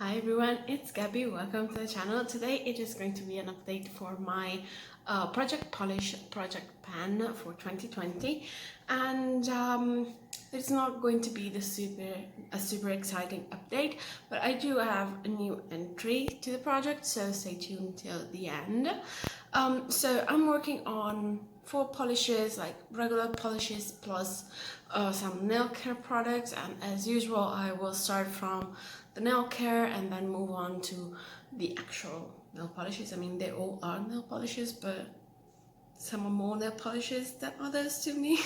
Hi everyone, it's Gabby. Welcome to the channel. Today it is going to be an update for my Project Polish Project Pan for 2020, and it's not going to be a super exciting update, but I do have a new entry to the project, so stay tuned till the end. So I'm working on 4 polishes, like regular polishes plus some nail care products, and as usual I will start from the nail care and then move on to the actual nail polishes. I mean, they all are nail polishes, but some are more nail polishes than others to me.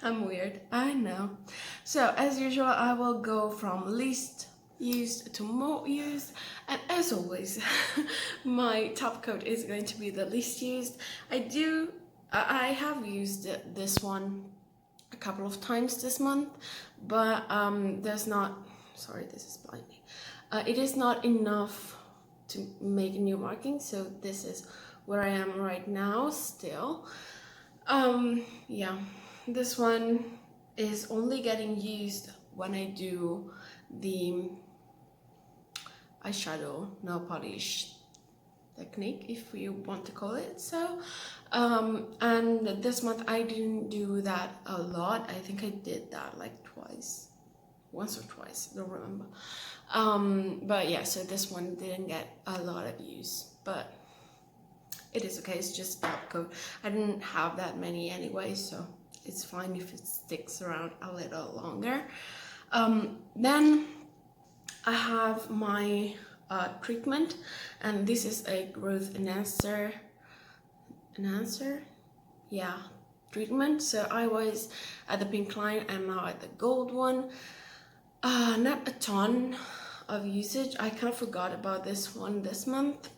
I'm weird, I know. So as usual I will go from least used to more used, and as always my top coat is going to be the least used. I have used this one a couple of times this month, but there's not, sorry, this is blinding, it is not enough to make a new marking, so this is where I am right now still. Yeah, this one is only getting used when I do the eyeshadow nail polish technique, if you want to call it so. And this month I didn't do that a lot. I think I did that like once or twice, don't remember. But yeah, so this one didn't get a lot of use, but it is okay. It's just top coat. I didn't have that many anyway, so it's fine if it sticks around a little longer. Then I have my treatment, and this is a growth enhancer, yeah, treatment. So I was at the pink line and now at the gold one. Not a ton of usage. I kind of forgot about this one this month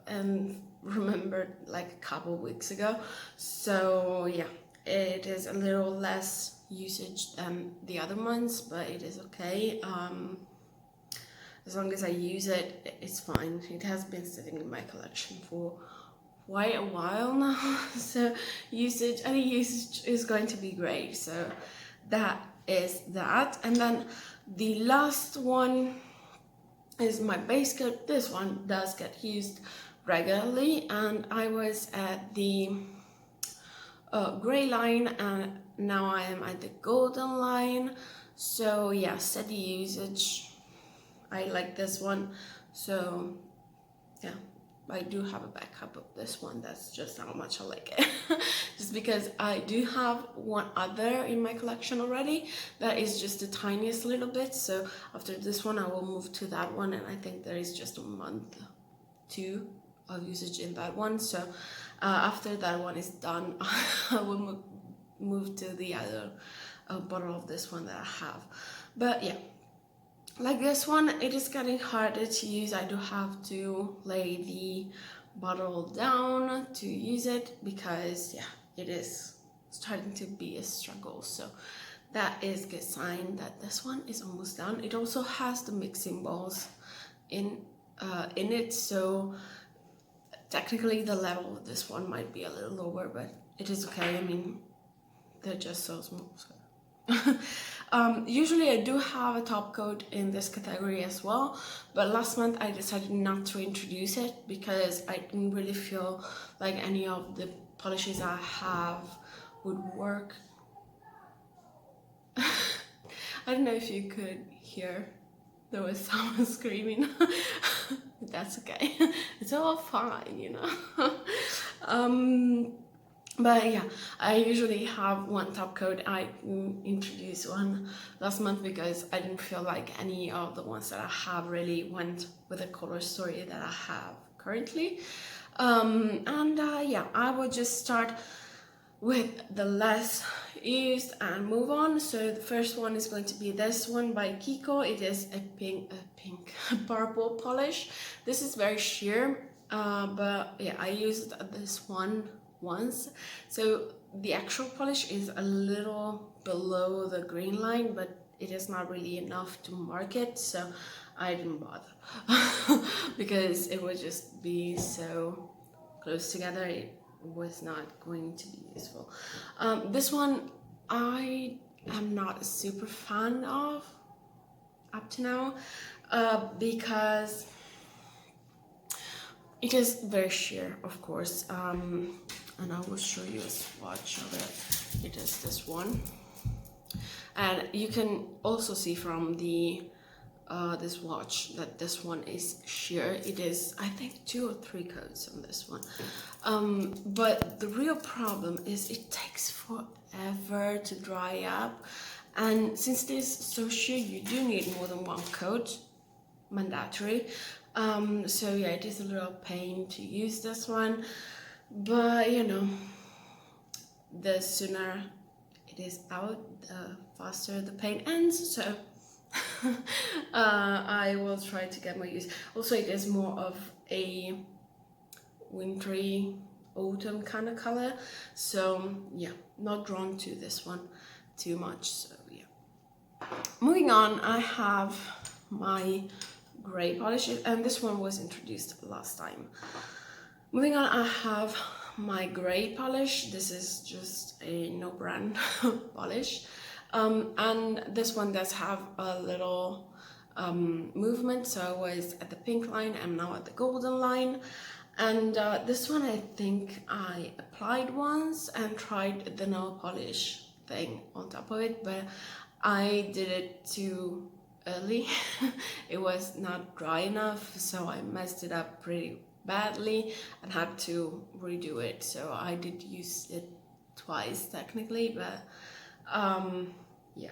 and remembered like a couple weeks ago, so yeah, it is a little less usage than the other months, but it is okay. As long as I use it, it's fine. It has been sitting in my collection for quite a while now, so any usage is going to be great. So that is that. And then the last one is my base coat. This one does get used regularly, and I was at the gray line and now I am at the golden line, so yeah, steady usage. I like this one, so yeah, I do have a backup of this one. That's just how much I like it. Just because I do have one other in my collection already that is just the tiniest little bit, so after this one I will move to that one, and I think there is just a month two of usage in that one, so after that one is done I will move to the other bottle of this one that I have. But yeah, like this one, it is getting harder to use. I do have to lay the bottle down to use it because yeah, it is starting to be a struggle. So that is a good sign that this one is almost done. It also has the mixing balls in it, so technically the level of this one might be a little lower, but it is okay. I mean, they're just so small, so. Usually I do have a top coat in this category as well, but last month I decided not to introduce it because I didn't really feel like any of the polishes I have would work. I don't know if you could hear, there was someone screaming. That's okay, it's all fine, you know. But yeah, I usually have one top coat. I introduced one last month because I didn't feel like any of the ones that I have really went with the color story that I have currently. Yeah, I will just start with the less used and move on. So the first one is going to be this one by Kiko. It is a purple polish. This is very sheer, but yeah, I used this one once, so the actual polish is a little below the green line, but it is not really enough to mark it, so I didn't bother because it would just be so close together. It was not going to be useful. This one I am not a super fan of up to now. because it is very sheer, of course, and I will show you a swatch of it. It is this one, and you can also see from the this watch that this one is sheer. It is, I think, 2 or 3 coats on this one, but the real problem is it takes forever to dry up, and since it is so sheer, you do need more than 1 coat, mandatory. So yeah, it is a little pain to use this one, but you know, the sooner it is out, the faster the pain ends. So I will try to get more use. Also, it is more of a wintry autumn kind of color, so yeah, not drawn to this one too much. So yeah, moving on, I have my gray polish, and this one was introduced last time. Moving on, I have my gray polish. This is just a no brand polish, and this one does have a little movement. So I was at the pink line, I'm now at the golden line, and this one I think I applied once and tried the nail polish thing on top of it, but I did it too early. It was not dry enough, so I messed it up pretty badly and had to redo it. So I did use it twice technically, but yeah,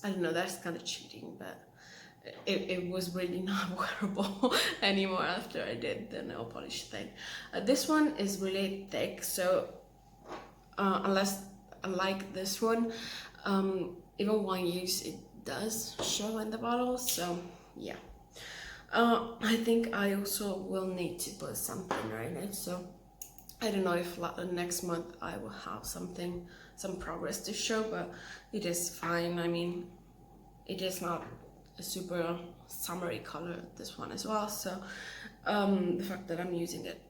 I don't know, that's kind of cheating, but it was really not wearable anymore after I did the nail polish thing. This one is really thick, so unlike this one, even one use it does show in the bottle. So yeah, I think I also will need to put something in it. So I don't know if next month I will have some progress to show, but it is fine. I mean, it is not a super summery color, this one as well, so the fact that I'm using it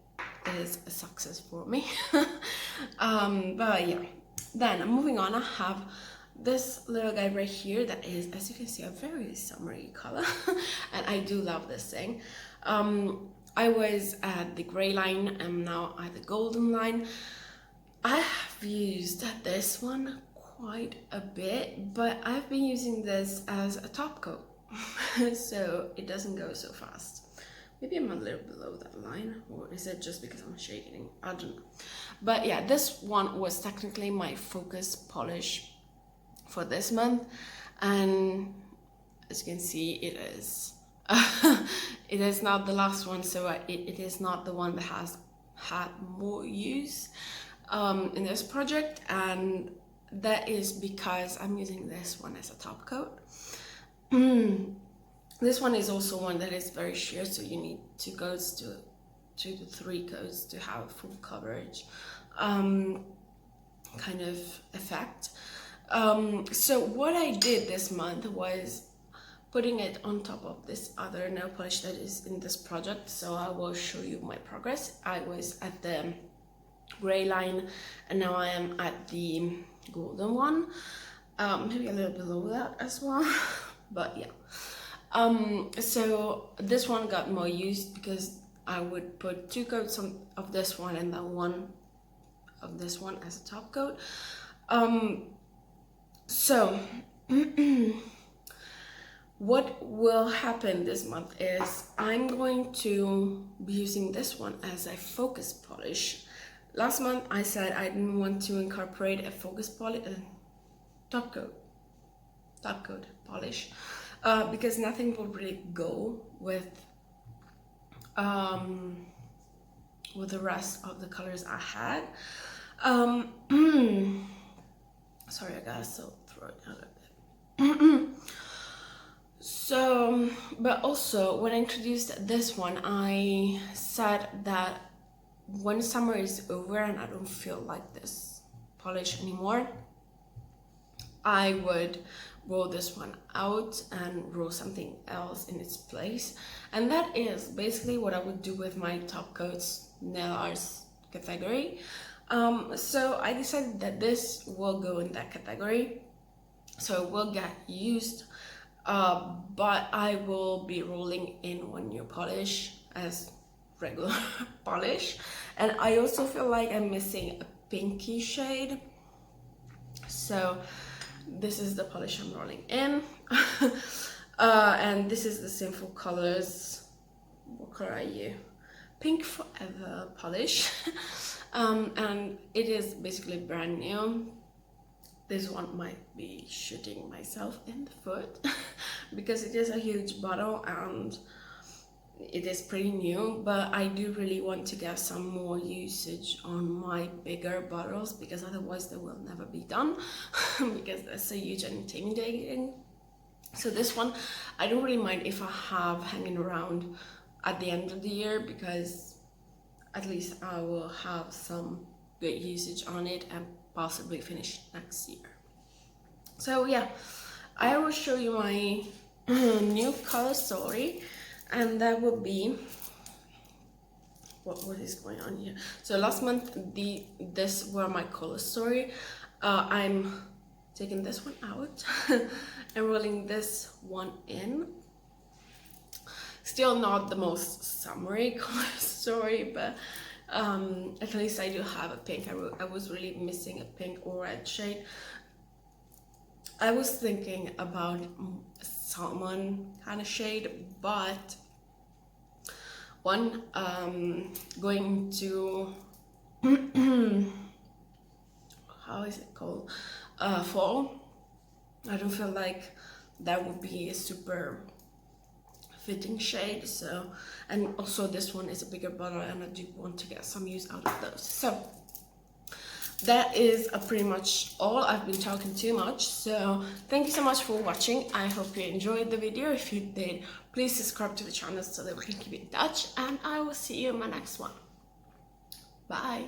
is a success for me. But yeah, then moving on, I have this little guy right here that is, as you can see, a very summery color and I do love this thing. I was at the gray line, I'm now at the golden line. I have used this one quite a bit, but I've been using this as a top coat so it doesn't go so fast. Maybe I'm a little below that line, or is it just because I'm shading? I don't know. But yeah, this one was technically my focus polish for this month, and as you can see, it is it is not the last one, so it is not the one that has had more use in this project, and that is because I'm using this one as a top coat. This one is also one that is very sheer, so you need 2 to 3 coats to have full coverage kind of effect. So what I did this month was putting it on top of this other nail polish that is in this project, so I will show you my progress. I was at the gray line and now I am at the golden one, maybe a little below that as well but yeah, so this one got more used because I would put 2 coats of this one and then 1 of this one as a top coat. So what will happen this month is I'm going to be using this one as a focus polish. Last month I said I didn't want to incorporate a focus polish, top coat polish, because nothing will really go with the rest of the colors I had. Sorry, I got a sore throat a little bit. So, but also when I introduced this one, I said that when summer is over and I don't feel like this polish anymore, I would roll this one out and roll something else in its place. And that is basically what I would do with my top coats nail arts category. So I decided that this will go in that category, so it will get used but I will be rolling in one new polish as regular polish, and I also feel like I'm missing a pinky shade, so this is the polish I'm rolling in. And this is the Sinful Colors, what color are you? Pink Forever polish. And it is basically brand new. This one might be shooting myself in the foot because it is a huge bottle and it is pretty new, but I do really want to get some more usage on my bigger bottles because otherwise they will never be done because that's a huge and intimidating. So this one I don't really mind if I have hanging around at the end of the year because at least I will have some good usage on it and possibly finish next year. So yeah, I will show you my new color story, and that would be what is going on here. So last month this were my color story. I'm taking this one out and rolling this one in. Still not the most summery color story, but at least I do have a pink. I was really missing a pink or red shade. I was thinking about salmon kind of shade, but one going to how is it called, fall, I don't feel like that would be a super fitting shade. So, and also this one is a bigger bottle and I do want to get some use out of those. So that is pretty much all. I've been talking too much, so thank you so much for watching. I hope you enjoyed the video. If you did, please subscribe to the channel so that we can keep in touch, and I will see you in my next one. Bye.